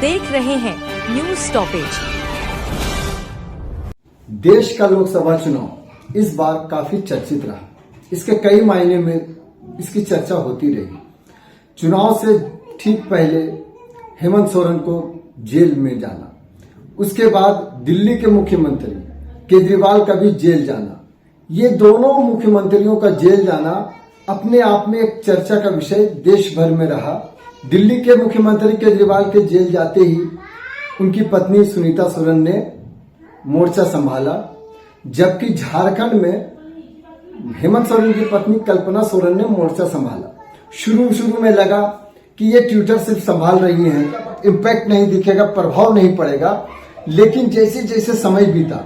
देख रहे हैं न्यूज स्टॉपेज। देश का लोकसभा चुनाव इस बार काफी चर्चित रहा। इसके कई मायने में इसकी चर्चा होती रही। चुनाव से ठीक पहले हेमंत सोरेन को जेल में जाना, उसके बाद दिल्ली के मुख्यमंत्री केजरीवाल का भी जेल जाना, ये दोनों मुख्यमंत्रियों का जेल जाना अपने आप में एक चर्चा का विषय देश भर में रहा। दिल्ली के मुख्यमंत्री केजरीवाल के जेल जाते ही उनकी पत्नी सुनीता सोरेन ने मोर्चा संभाला, जबकि झारखंड में हेमंत सोरेन की पत्नी कल्पना सोरेन ने मोर्चा संभाला। शुरू में लगा कि ये ट्विटर सिर्फ संभाल रही हैं, इम्पैक्ट नहीं दिखेगा, प्रभाव नहीं पड़ेगा, लेकिन जैसे जैसे समय बीता,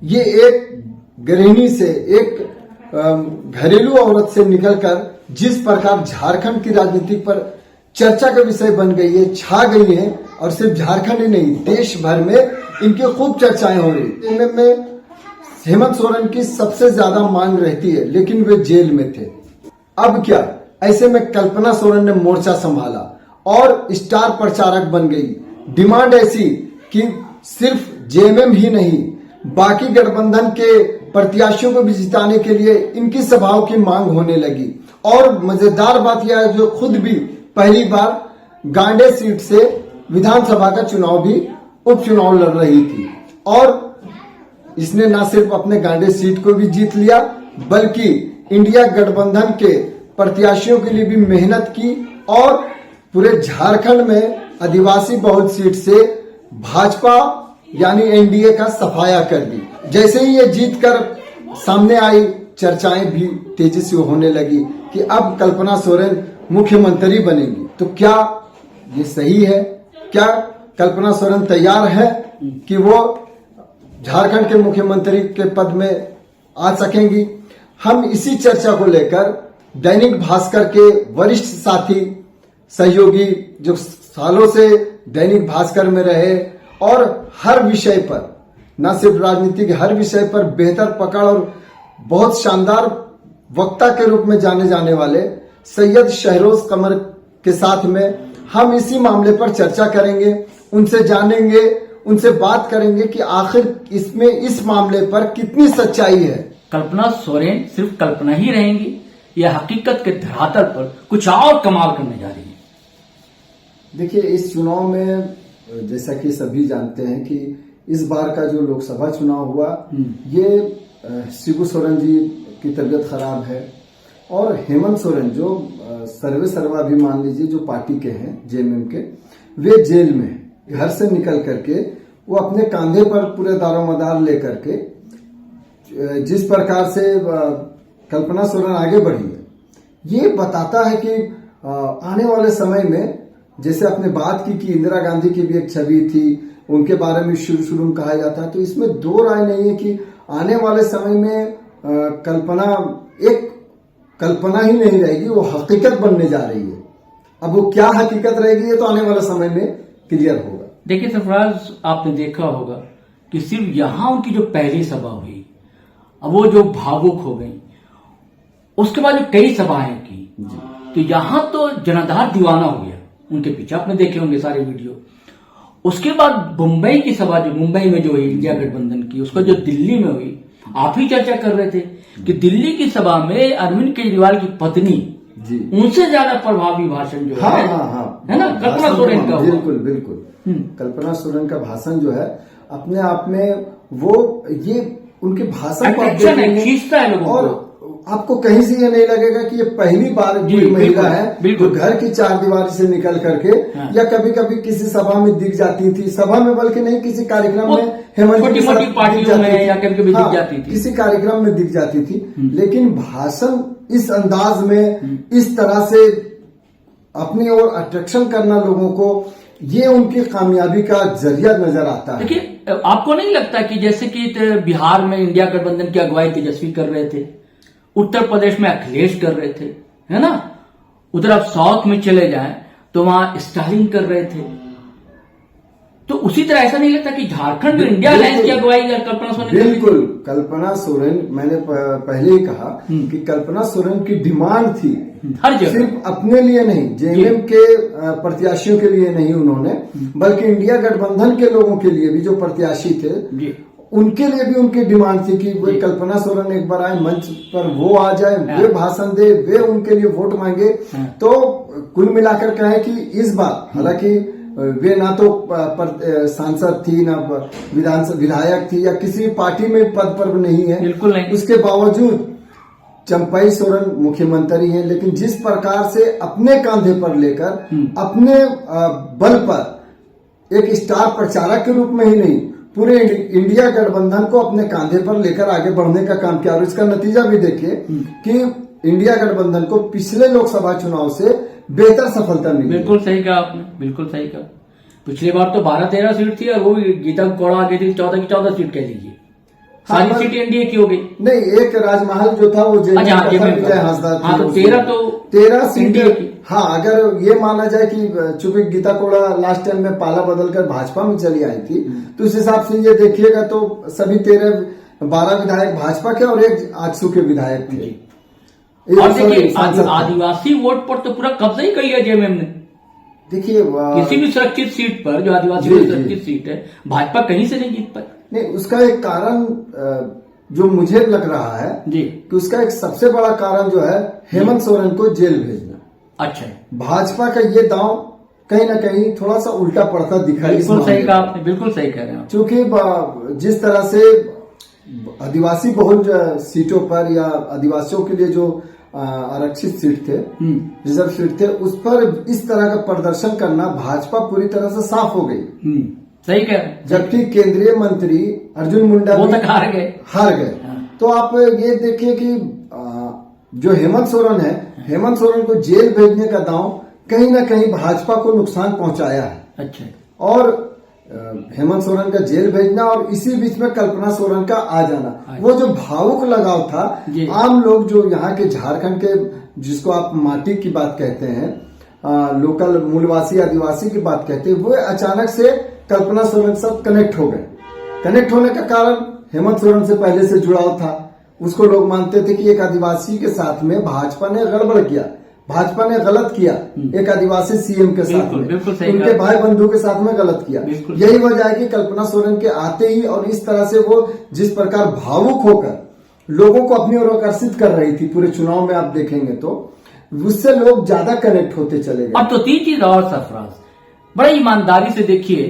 ये एक गृहिणी से, एक घरेलू औरत से निकलकर जिस प्रकार झारखंड की राजनीति पर चर्चा का विषय बन गई है, छा गई है, और सिर्फ झारखंड ही नहीं देश भर में इनकी खूब चर्चाएं हो रही। में हेमंत सोरेन की सबसे ज्यादा मांग रहती है, लेकिन वे जेल में थे। अब क्या? ऐसे में कल्पना सोरेन ने मोर्चा संभाला और स्टार प्रचारक बन गई। डिमांड ऐसी कि सिर्फ जेएमएम ही नहीं, बाकी गठबंधन के प्रत्याशियों को भी जिताने के लिए इनकी सभाओं की मांग होने लगी। और मजेदार बात यह है, जो खुद भी पहली बार गांडे सीट से विधानसभा का चुनाव भी उपचुनाव लड़ रही थी, और इसने न सिर्फ अपने गांडे सीट को भी जीत लिया, बल्कि इंडिया गठबंधन के प्रत्याशियों के लिए भी मेहनत की और पूरे झारखंड में आदिवासी बहुल सीट से भाजपा यानी एनडीए का सफाया कर दी। जैसे ही ये जीत कर सामने आई, चर्चाएं भी तेजी से होने लगी कि अब कल्पना सोरेन मुख्यमंत्री बनेंगी। तो क्या ये सही है? क्या कल्पना सोरेन तैयार है कि वो झारखंड के मुख्यमंत्री के पद में आ सकेंगी? हम इसी चर्चा को लेकर दैनिक भास्कर के वरिष्ठ साथी सहयोगी, जो सालों से दैनिक भास्कर में रहे और हर विषय पर, न सिर्फ राजनीति के हर विषय पर बेहतर पकड़ और बहुत शानदार वक्ता के रूप में जाने जाने वाले सैयद शहरोज कमर के साथ में हम इसी मामले पर चर्चा करेंगे, उनसे जानेंगे, उनसे बात करेंगे कि आखिर इसमें इस मामले पर कितनी सच्चाई है। कल्पना सोरेन सिर्फ कल्पना ही रहेंगी या हकीकत के धरातल पर कुछ और कमाल करने जा रही है? देखिए, इस चुनाव में जैसा कि सभी जानते हैं कि इस बार का जो लोकसभा चुनाव हुआ, ये शिबू सोरेन जी की तबीयत खराब है और हेमंत सोरेन जो सर्वे सर्वा भी मान लीजिए जो पार्टी के हैं जेएमएम के, वे जेल में हैं। घर से निकल करके वो अपने कांधे पर पूरे दारोमदार लेकर के जिस प्रकार से कल्पना सोरेन आगे बढ़ी है, ये बताता है कि आने वाले समय में, जैसे आपने बात की कि इंदिरा गांधी की भी एक छवि थी, उनके बारे में शुरू में कहा जाता है, तो इसमें दो राय नहीं है कि आने वाले समय में कल्पना एक कल्पना ही नहीं रहेगी, वो हकीकत बनने जा रही है। अब वो क्या हकीकत रहेगी, ये तो आने वाले समय में क्लियर होगा। देखिए सरफराज, आपने देखा होगा कि सिर्फ यहां उनकी जो पहली सभा हुई, अब वो जो भावुक हो गई, उसके बाद जो कई सभाएं की, तो यहां तो जनाधार दीवाना हो गया उनके पीछे। आपने देखे होंगे सारे वीडियो। उसके बाद मुंबई की सभा, जो मुंबई में जो हुई इंडिया गठबंधन की, उसका जो दिल्ली में हुई, आप ही चर्चा कर रहे थे कि दिल्ली की सभा में अरविंद केजरीवाल की पत्नी उनसे ज्यादा प्रभावी भाषण जो है ना, कल्पना सोरेन का। बिल्कुल कल्पना सोरेन का भाषण जो है अपने आप में, वो ये उनके भाषण को खींचता है लोगों और को। आपको कहीं से ये नहीं लगेगा कि ये पहली बार कोई महिला है जो घर की चारदीवारी से निकल करके, या कभी कभी किसी सभा में दिख जाती थी, सभा में बल्कि नहीं, किसी कार्यक्रम में हेमंत छोटी मोटी पार्टियों में या कभी कभी दिख जाती थी, किसी कार्यक्रम में दिख जाती थी। लेकिन भाषण इस अंदाज में, इस तरह से अपनी ओर अट्रैक्शन करना लोगों को, ये उनकी कामयाबी का जरिया नजर आता है। देखिए, आपको नहीं लगता कि जैसे कि बिहार में इंडिया गठबंधन की अगुवाई तेजस्वी कर रहे थे, उत्तर प्रदेश में अखिलेश कर रहे थे, है ना, उधर आप साउथ में चले जाएं तो वहां स्टालिन कर रहे थे, तो उसी तरह ऐसा नहीं लगता कि झारखंड में इंडिया अलायंस की अगुवाई कल्पना सोरेन ने बिल्कुल, कल्पना सोरेन, मैंने पहले ही कहा कि कल्पना सोरेन की डिमांड थी हर जगह, सिर्फ अपने लिए नहीं, जेएमएम के प्रत्याशियों के लिए नहीं उन्होंने, बल्कि इंडिया गठबंधन के लोगों के लिए भी जो प्रत्याशी थे उनके लिए भी उनकी डिमांड थी कि वे कल्पना सोरेन एक बार आए मंच पर, वो आ जाए, वे भाषण दे, वे उनके लिए वोट मांगे। तो कुल मिलाकर कहे कि इस बार हालांकि वे ना तो सांसद थी, ना विधायक थी, या किसी पार्टी में पद पर नहीं है, बिल्कुल नहीं। उसके बावजूद चंपई सोरेन मुख्यमंत्री हैं, लेकिन जिस प्रकार से अपने कांधे पर लेकर, अपने बल पर एक स्टार प्रचारक के रूप में ही नहीं, पूरे इंडिया गठबंधन को अपने कांधे पर लेकर आगे बढ़ने का काम किया। और इसका नतीजा भी देखिए कि इंडिया गठबंधन को पिछले लोकसभा चुनाव से बेहतर सफलता मिली। बिल्कुल सही कहा आपने, बिल्कुल सही कहा। पिछली बार तो 12-13 सीट थी और वो भी गीता कोड़ा आ गई थी, 14 की 14 सीट कह लीजिए, सारी सीट एनडीए की हो गई। नहीं, एक राजमहल जो था वो विजय हांसदा थी। हाँ, तो 13 सीटें। हाँ, अगर ये माना जाए कि चूंकि गीता कोड़ा लास्ट टाइम में पाला बदलकर भाजपा में चली आई थी, तो उस हिसाब से ये देखिएगा तो सभी 12 विधायक भाजपा के और एक आजसू के विधायक थे। और देखिए आदिवासी वोट पर तो पूरा कब्जा ही कर लिया जेएमएम ने। देखिए किसी भी सुरक्षित सीट पर, जो आदिवासी की सुरक्षित सीट है, भाजपा कहीं से नहीं जीत पाई। नहीं, उसका एक कारण जो मुझे लग रहा है जी, कि उसका एक सबसे बड़ा कारण जो है हेमंत सोरेन को जेल भेजना। अच्छा, भाजपा का ये दांव कहीं ना कहीं थोड़ा सा उल्टा पड़ता दिखाई। बिल्कुल सही कहा आपने, बिल्कुल सही कह रहे हैं। क्योंकि जिस तरह से आदिवासी बहुल सीटों पर या आदिवासियों के लिए जो आरक्षित सीट थे, रिजर्व सीट थे, उस पर इस तरह का प्रदर्शन करना, भाजपा पूरी तरह से साफ हो गई। सही कह रहे हैं। जबकि केंद्रीय मंत्री अर्जुन मुंडा वो तक हार गए। तो आप ये देखिए कि जो हेमंत सोरेन है, हेमंत सोरेन को जेल भेजने का दांव कहीं ना कहीं भाजपा को नुकसान पहुंचाया है। अच्छा, और हेमंत सोरेन का जेल भेजना और इसी बीच में कल्पना सोरेन का आ जाना, वो जो भावुक लगाव था, आम लोग जो यहाँ के झारखंड के, जिसको आप माटी की बात कहते हैं, लोकल मूलवासी आदिवासी की बात कहते हैं, वो अचानक से कल्पना सोरेन के साथ कनेक्ट हो गए। कनेक्ट होने का कारण हेमंत सोरेन से पहले से जुड़ाव था। उसको लोग मानते थे कि एक आदिवासी के साथ में भाजपा ने गड़बड़ किया, भाजपा ने गलत किया, एक आदिवासी सीएम के साथ में, उनके भाई बंधु के साथ में गलत किया। यही वजह है कि कल्पना सोरेन के आते ही और इस तरह से वो जिस प्रकार भावुक होकर लोगों को अपनी ओर आकर्षित कर रही थी, पूरे चुनाव में आप देखेंगे तो उससे लोग ज्यादा कनेक्ट होते चले गए। अब तो 3 चीज और सरफराज, बड़ी ईमानदारी से देखिए,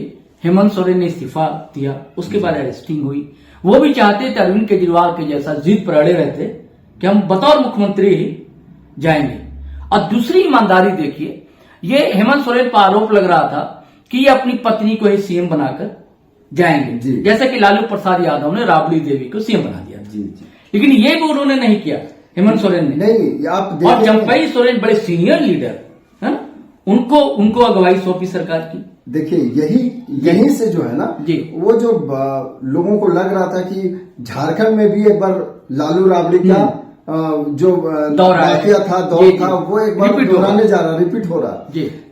हेमंत सोरेन ने इस्तीफा दिया, उसके बाद अरेस्टिंग हुई। वो भी चाहते थे अरविंद केजरीवाल के जैसा जिद पर अड़े रहते कि हम बतौर मुख्यमंत्री ही जाएंगे। और दूसरी ईमानदारी देखिए, ये हेमंत सोरेन पर आरोप लग रहा था कि ये अपनी पत्नी को ही सीएम बनाकर जाएंगे, जैसे कि लालू प्रसाद यादव ने राबड़ी देवी को सीएम बना दिया। लेकिन ये भी उन्होंने नहीं किया, हेमंत सोरेन ने नहीं। आप और चंपई सोरेन बड़े सीनियर लीडर है, उनको अगुवाई सौंपी सरकार की। देखिए यही से जो है ना, वो जो लोगों को लग रहा था कि झारखंड में भी एक बार लालू राबड़ी का जो दौर था वो एक बार दोहराने जा रहा, रिपीट हो रहा।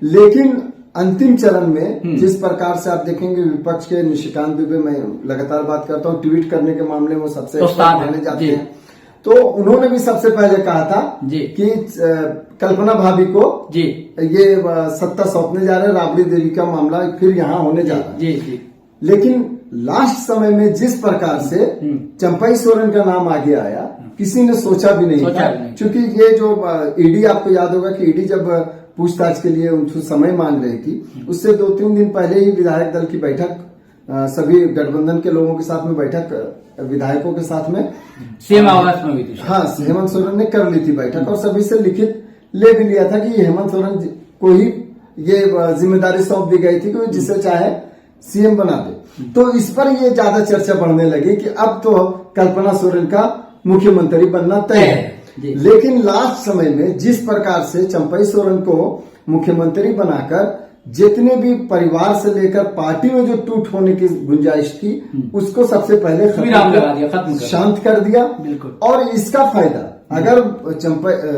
लेकिन अंतिम चरण में जिस प्रकार से आप देखेंगे, विपक्ष के निशिकांत दुबे, मैं लगातार बात करता हूँ, ट्वीट करने के मामले में सबसे माने जाते हैं, तो उन्होंने भी सबसे पहले कहा था कि कल्पना भाभी को ये सत्ता सौंपने जा रहे, राबड़ी देवी का मामला फिर यहाँ होने जा रहा है। लेकिन लास्ट समय में जिस प्रकार से चंपई सोरेन का नाम आगे आया, किसी ने सोचा भी नहीं था। क्योंकि ये जो ईडी, आपको याद होगा कि ईडी जब पूछताछ के लिए उनको समय मांग रही थी, उससे 2-3 दिन पहले ही विधायक दल की बैठक, सभी गठबंधन के लोगों के साथ में बैठक, विधायकों के साथ में सीएम आवास में हुई थी। हाँ, हेमंत सोरेन ने कर ली थी बैठक और सभी से लिखित ले भी लिया था कि हेमंत सोरेन को ही ये जिम्मेदारी सौंप दी गई थी कि जिसे चाहे सीएम बना दे। तो इस पर ये ज्यादा चर्चा बढ़ने लगी कि अब तो कल्पना सोरेन का मुख्यमंत्री बनना तय है। लेकिन लास्ट समय में जिस प्रकार से चंपई सोरेन को मुख्यमंत्री बनाकर जितने भी परिवार से लेकर पार्टी में जो टूट होने की गुंजाइश थी, उसको सबसे पहले शांत कर दिया। और इसका फायदा अगर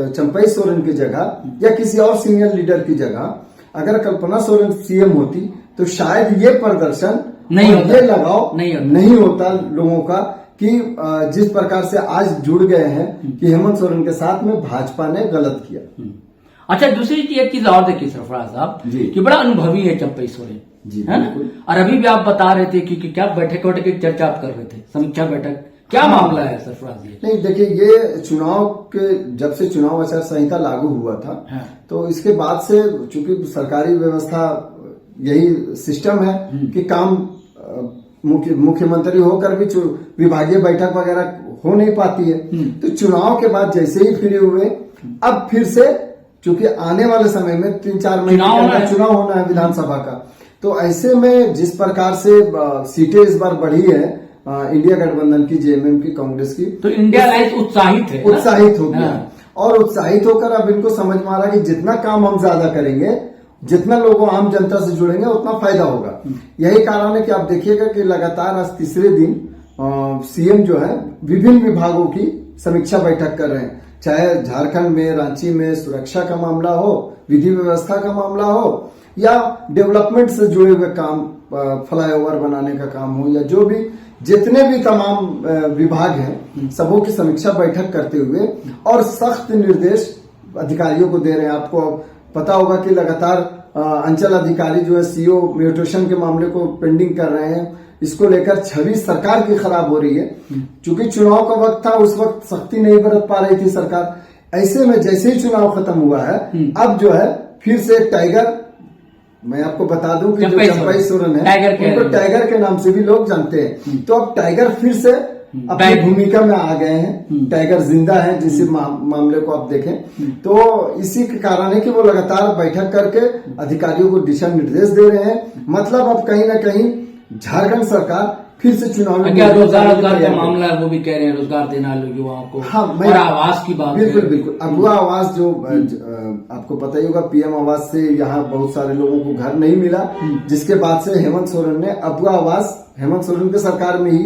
चंपई सोरेन की जगह या किसी और सीनियर लीडर की जगह अगर कल्पना सोरेन सीएम होती तो शायद ये प्रदर्शन नहीं और होता। ये लगाव नहीं होता लोगों का कि जिस प्रकार से आज जुड़ गए हैं कि हेमंत सोरेन के साथ में भाजपा ने गलत किया। अच्छा, दूसरी एक चीज और देखिए सरफराज साहब जी। कि बड़ा अनुभवी है चंपई सोरेन जी, है ना। बिल्कुल। और अभी भी आप बता रहे थे कि क्या बैठक की चर्चा आप कर रहे थे, समीक्षा बैठक, क्या मामला है सरफराज जी? नहीं देखिए, ये चुनाव के जब से चुनाव आचार संहिता लागू हुआ था तो इसके बाद से चूंकि सरकारी व्यवस्था यही सिस्टम है कि काम मुख्यमंत्री होकर भी विभागीय बैठक वगैरह हो नहीं पाती है। तो चुनाव के बाद जैसे ही फ्री हुए, अब फिर से चूंकि आने वाले समय में 3-4 महीने के अंदर चुनाव होना है विधानसभा का, तो ऐसे में जिस प्रकार से सीटें इस बार बढ़ी है इंडिया गठबंधन की, जेएमएम की, कांग्रेस की, तो इंडिया अलायंस उत्साहित हो गया और उत्साहित होकर अब इनको समझ में आ रहा है कि जितना काम हम ज्यादा करेंगे, जितना लोगों आम जनता से जुड़ेंगे, उतना फायदा होगा। यही कारण है कि आप देखिएगा कि लगातार आज तीसरे दिन सीएम जो है विभिन्न विभागों की समीक्षा बैठक कर रहे हैं, चाहे झारखंड में, रांची में सुरक्षा का मामला हो, विधि व्यवस्था का मामला हो, या डेवलपमेंट से जुड़े हुए काम, फ्लाईओवर बनाने का काम हो, या जो भी जितने भी तमाम विभाग हैं सबों की समीक्षा बैठक करते हुए और सख्त निर्देश अधिकारियों को दे रहे हैं। आपको पता होगा कि लगातार अंचल अधिकारी जो है सीओ म्यूटेशन के मामले को पेंडिंग कर रहे हैं। इसको लेकर छवि सरकार की खराब हो रही है। चूंकि चुनाव का वक्त था, उस वक्त सख्ती नहीं बरत पा रही थी सरकार। ऐसे में जैसे ही चुनाव खत्म हुआ है, अब जो है फिर से टाइगर, मैं आपको बता दूं कि जो चंपई सोरेन है उनको टाइगर के नाम से भी लोग जानते हैं। तो अब टाइगर फिर से अपनी भूमिका में आ गए हैं, टाइगर जिंदा है जिस मामले को आप देखें। तो इसी के कारण है कि वो लगातार बैठक करके अधिकारियों को दिशा निर्देश दे रहे हैं। मतलब अब कहीं ना कहीं झारखंड सरकार फिर से चुनाव में रोजगार का मामला है, वो भी कह रहे हैं रोजगार देना युवाओं को। हाँ, और आवास की बात, बिल्कुल अगुआ आवास जो आपको पता ही होगा, पीएम आवास से यहाँ बहुत सारे लोगों को घर नहीं मिला, जिसके बाद से हेमंत सोरेन ने अगुआ आवास, हेमंत सोरेन के सरकार में ही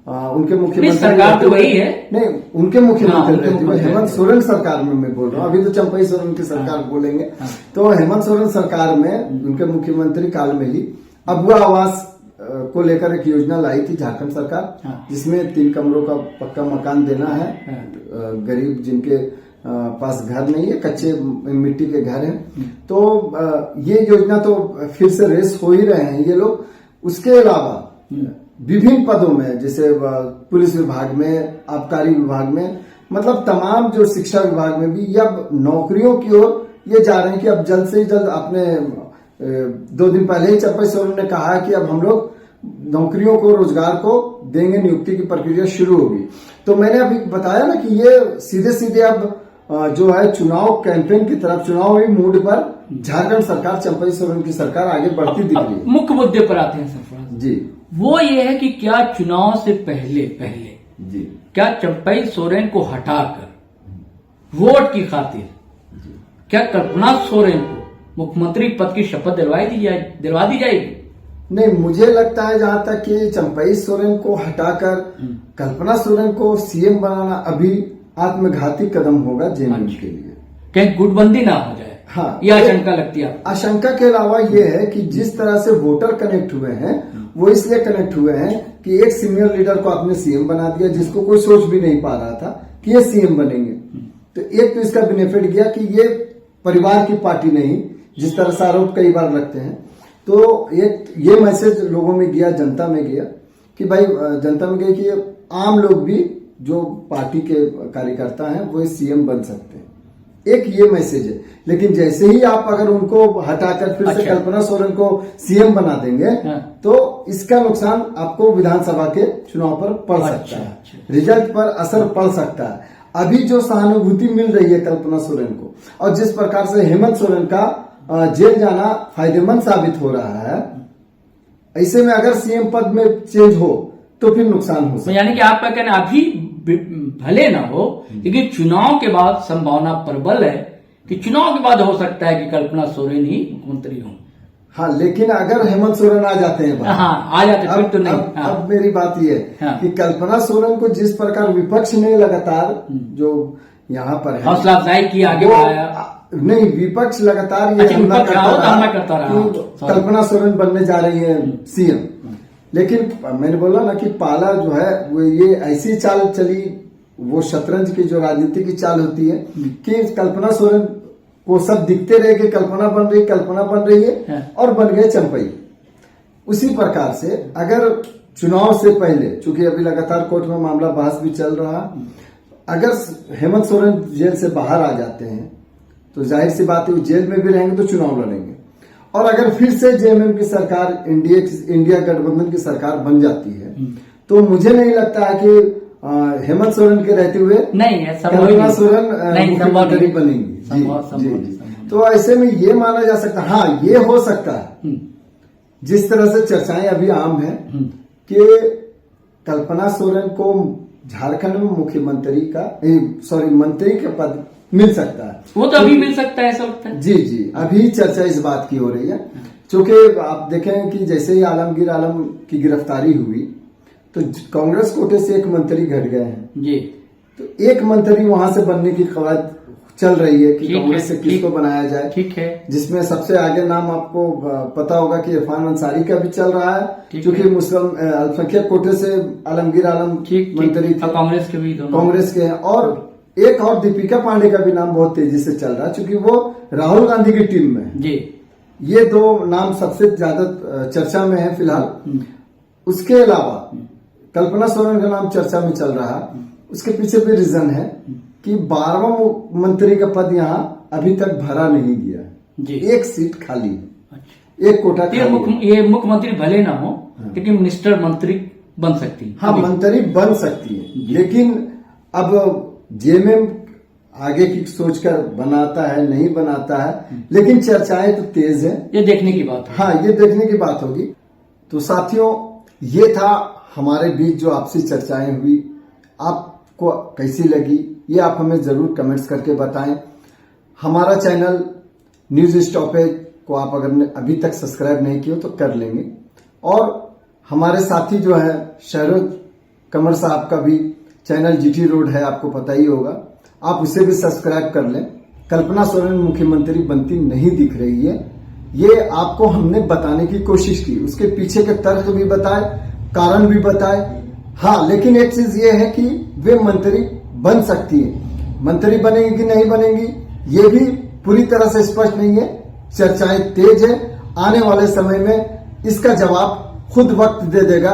उनके मुख्यमंत्री सरकार तो वही है, नहीं उनके मुख्यमंत्री हेमंत सोरेन सरकार में मैं बोल रहा हूँ, अभी तो चंपई सोरेन की सरकार बोलेंगे। तो हेमंत सोरेन सरकार में उनके मुख्यमंत्री काल में ही अगुआ आवास को लेकर एक योजना लाई थी झारखंड सरकार, जिसमें 3 कमरों का पक्का मकान देना है गरीब जिनके पास घर नहीं है, कच्चे मिट्टी के घर हैं। तो ये योजना तो फिर से रेस हो ही रहे हैं ये लोग। उसके अलावा विभिन्न पदों में, जैसे पुलिस विभाग में, आबकारी विभाग में, मतलब तमाम जो शिक्षा विभाग में भी अब नौकरियों की ओर ये जा रहे हैं कि अब जल्द से जल्द अपने 2 दिन पहले ही चंपई सोरेन ने कहा है कि अब हम लोग नौकरियों को, रोजगार को देंगे, नियुक्ति की प्रक्रिया शुरू होगी। तो मैंने अभी बताया ना कि ये सीधे सीधे अब जो है चुनाव कैंपेन की तरफ, चुनावी मूड पर झारखंड सरकार, चंपई सोरेन की सरकार आगे बढ़ती दिख रही है। मुख्य मुद्दे पर आते हैं सरफराज जी, वो ये है कि क्या चुनाव से पहले जी क्या चंपई सोरेन को हटाकर वोट की खातिर क्या कल्पना सोरेन को मुख्यमंत्री पद की शपथ दिलवा दी जाएगी? नहीं, मुझे लगता है जहां तक कि चंपई सोरेन को हटाकर कल्पना सोरेन को सीएम बनाना अभी आत्मघाती कदम होगा जेएमएम के लिए, कहीं गुटबंदी ना हो जाए। हाँ, यह आशंका लगती है। आशंका के अलावा यह है कि जिस तरह से वोटर कनेक्ट हुए हैं वो इसलिए कनेक्ट हुए हैं कि एक सीनियर लीडर को आपने सीएम बना दिया जिसको कोई सोच भी नहीं पा रहा था कि ये सीएम बनेंगे। तो एक तो इसका बेनिफिट गया कि ये परिवार की पार्टी नहीं, जिस तरह से आरोप कई बार लगते हैं। तो एक ये मैसेज लोगों में गया, जनता में गया कि भाई, जनता में गया कि आम लोग भी जो पार्टी के कार्यकर्ता हैं वो सीएम बन सकते हैं। एक ये मैसेज है। लेकिन जैसे ही आप अगर उनको हटाकर फिर से कल्पना सोरेन को सीएम बना देंगे तो इसका नुकसान आपको विधानसभा के चुनाव पर पड़ सकता है, रिजल्ट पर असर पड़ सकता है। अभी जो सहानुभूति मिल रही है कल्पना सोरेन को और जिस प्रकार से हेमंत सोरेन का जेल जाना फायदेमंद साबित हो रहा है, ऐसे में अगर सीएम पद में चेंज हो तो फिर नुकसान हो सकता है। यानी कि आपका कहना अभी भले ना हो, लेकिन चुनाव के बाद संभावना प्रबल है कि चुनाव के बाद हो सकता है कि कल्पना सोरेन ही मुख्यमंत्री हों। हाँ, लेकिन अगर हेमंत सोरेन आ जाते हैं, आ जाते फिर तो नहीं। अब मेरी बात यह है कि कल्पना सोरेन को जिस प्रकार विपक्ष ने लगातार जो यहाँ पर है, हौसला अफजाई की, आगे वो बढ़ाया। नहीं, विपक्ष लगातार ये अच्छा, हमला विपक्ष हमला करता करता रहा। रहा कि Sorry। कल्पना सोरेन बनने जा रही है सीएम। लेकिन मैंने बोला ना कि पाला जो है वो ये ऐसी चाल चली, वो शतरंज की जो राजनीति की चाल होती है कि कल्पना सोरेन को सब दिखते रहे कि कल्पना बन रही है और बन गए चंपई। उसी प्रकार से अगर चुनाव से पहले, चूंकि अभी लगातार कोर्ट में मामला बहस भी चल रहा, अगर हेमंत सोरेन जेल से बाहर आ जाते हैं तो जाहिर सी बात है वो जेल में भी रहेंगे तो चुनाव लड़ेंगे। और अगर फिर से जेएमएम की सरकार, इंडिया गठबंधन की सरकार बन जाती है तो मुझे नहीं लगता है कि हेमंत सोरेन के रहते हुए नहीं कल्पना सोरेन मुख्यमंत्री बनेंगी। जी। तो ऐसे में ये माना जा सकता है, हाँ ये हो सकता है, जिस तरह से चर्चाएं अभी आम है कि कल्पना सोरेन को झारखंड में मुख्यमंत्री का मंत्री का पद मिल सकता है। वो तो अभी मिल सकता है, ऐसा लगता है। जी, अभी चर्चा इस बात की हो रही है, क्योंकि आप देखें कि जैसे ही आलमगीर आलम की गिरफ्तारी हुई तो कांग्रेस कोटे से एक मंत्री घट गए हैं जी। तो एक मंत्री वहां से बनने की कवायद चल रही है कि कांग्रेस से किसको बनाया जाए। ठीक है। जिसमें सबसे आगे नाम आपको पता होगा कि इरफान अंसारी का भी चल रहा है, क्योंकि मुस्लिम अल्पसंख्यक कोटे से आलमगीर आलम मंत्री थे, कांग्रेस के भी कांग्रेस के हैं। और एक और दीपिका पांडे का भी नाम बहुत तेजी से चल रहा है, क्योंकि वो राहुल गांधी की टीम में है। जी। ये दो नाम सबसे ज्यादा चर्चा में है फिलहाल। उसके अलावा कल्पना सोरेन का नाम चर्चा में चल रहा है। उसके पीछे भी रीजन है कि 12वां मंत्री का पद यहाँ अभी तक भरा नहीं गया जी। एक सीट खाली है, एक कोटा खाली है। ये मुख्यमंत्री भले ना हो लेकिन मिनिस्टर मंत्री बन सकती है। हाँ, मंत्री बन सकती है, लेकिन अब जेएमएम आगे की सोचकर बनाता है नहीं बनाता है, लेकिन चर्चाएं तो तेज है। ये देखने की बात है। हाँ, ये देखने की बात होगी। तो साथियों, ये था हमारे बीच जो आपसी चर्चाएं हुई। आपको कैसी लगी ये आप हमें जरूर कमेंट्स करके बताएं। हमारा चैनल न्यूज स्टॉपेज को आप अगर अभी तक सब्सक्राइब नहीं किए तो कर लेंगे। और हमारे साथी जो है शहरोज कमर साहब का भी चैनल जीटी रोड है, आपको पता ही होगा, आप उसे भी सब्सक्राइब कर लें। कल्पना सोरेन मुख्यमंत्री बनती नहीं दिख रही है, ये आपको हमने बताने की कोशिश की। उसके पीछे के तर्क भी बताए, कारण भी बताए। हाँ, लेकिन एक चीज ये है कि वे मंत्री बन सकती है। मंत्री बनेंगी कि नहीं बनेंगी ये भी पूरी तरह से स्पष्ट नहीं है। चर्चाएं तेज है। आने वाले समय में इसका जवाब खुद वक्त दे देगा।